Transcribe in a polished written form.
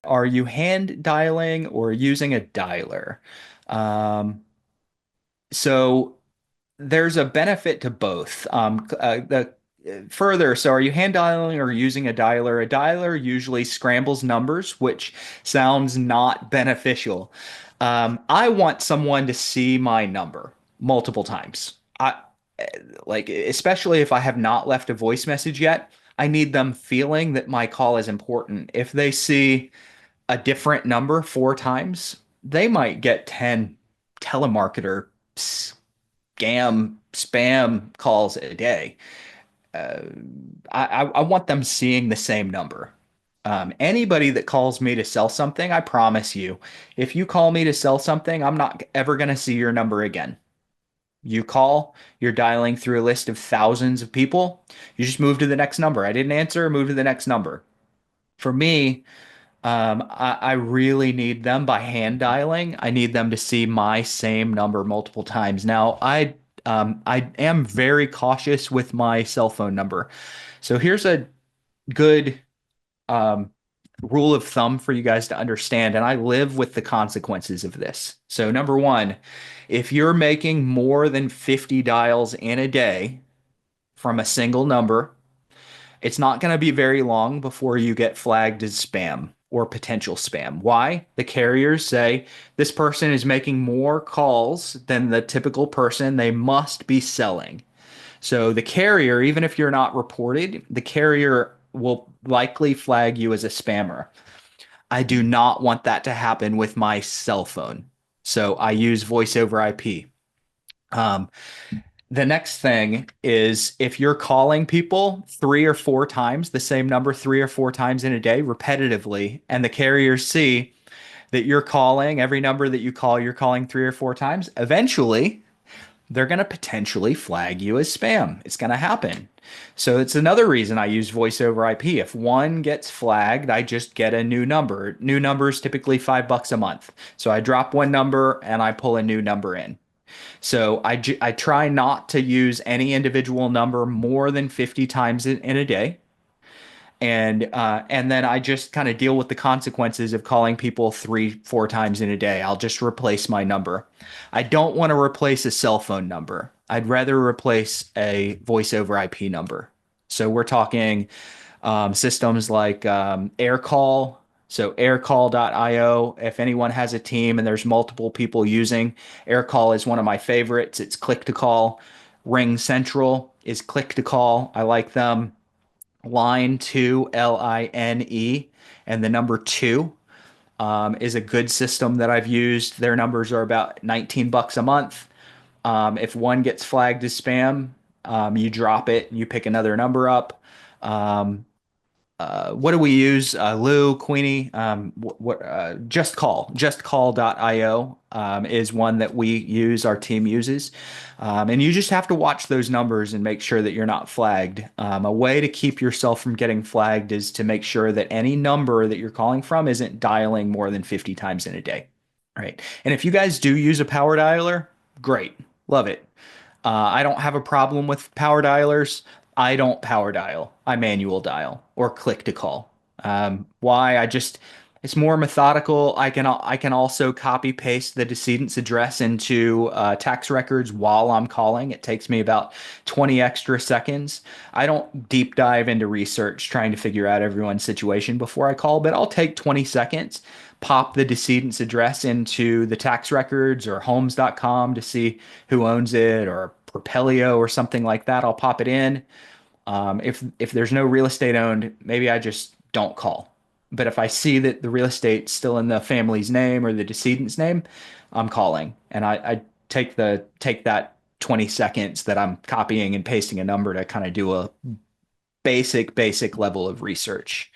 Are you hand dialing or using a dialer? Um, so there's a benefit to both. So are you hand dialing or using a dialer? A dialer usually scrambles numbers, which sounds not beneficial. I want someone to see my number multiple times. Like, especially if I have not left a voice message yet, I need them feeling that my call is important. If they see a different number four times, they might get 10 telemarketer scam spam calls a day. Uh, I want them seeing the same number. Anybody that calls me to sell something, I promise you, if you call me to sell something, I'm not ever going to see your number again. You call, you're dialing through a list of thousands of people. You just move to the next number. I didn't answer, move to the next number. For me, I really need them by hand dialing. I need them to see my same number multiple times. Now, I am very cautious with my cell phone number. So here's a good um, rule of thumb for you guys to understand, and I live with the consequences of this. So number one, if you're making more than 50 dials in a day from a single number, it's not going to be very long before you get flagged as spam or potential spam. Why? The carriers say this person is making more calls than the typical person. They must be selling. So the carrier, even if you're not reported, the carrier will likely flag you as a spammer. I do not want that to happen with my cell phone. So I use voice over IP. Um, the next thing is if you're calling people three or four times, the same number three or four times in a day repetitively, and the carriers see that you're calling every number that you call, you're calling three or four times, eventually they're going to potentially flag you as spam. It's going to happen. So it's another reason I use voice over IP. If one gets flagged, I just get a new number. New number is typically $5 a month. So I drop one number and I pull a new number in. So I try not to use any individual number more than 50 times in a day. And then I just kind of deal with the consequences of calling people three, four times in a day. I'll just replace my number. I don't want to replace a cell phone number. I'd rather replace a voice over IP number. So we're talking systems like AirCall. So aircall.io, if anyone has a team and there's multiple people using, AirCall is one of my favorites. It's click to call. Ring Central is click to call. I like them. Line 2, Line, and the number 2 is a good system that I've used. Their numbers are about $19 a month. If one gets flagged as spam, you drop it, you pick another number up. Um, what do we use? Lou, Queenie, justcall.io is one that we use, our team uses. And you just have to watch those numbers and make sure that you're not flagged. A way to keep yourself from getting flagged is to make sure that any number that you're calling from isn't dialing more than 50 times in a day. Right. And if you guys do use a power dialer, great. Love it. I don't have a problem with power dialers. I don't power dial. I manual dial or click to call. Why? It's more methodical. I can also copy paste the decedent's address into tax records while I'm calling. It takes me about 20 extra seconds. I don't deep dive into research trying to figure out everyone's situation before I call, but I'll take 20 seconds, pop the decedent's address into the tax records or homes.com to see who owns it or Propelio or something like that. I'll pop it in. If there's no real estate owned, maybe I just don't call. But if I see that the real estate's still in the family's name or the decedent's name, I'm calling. And I take that 20 seconds that I'm copying and pasting a number to kind of do a basic level of research.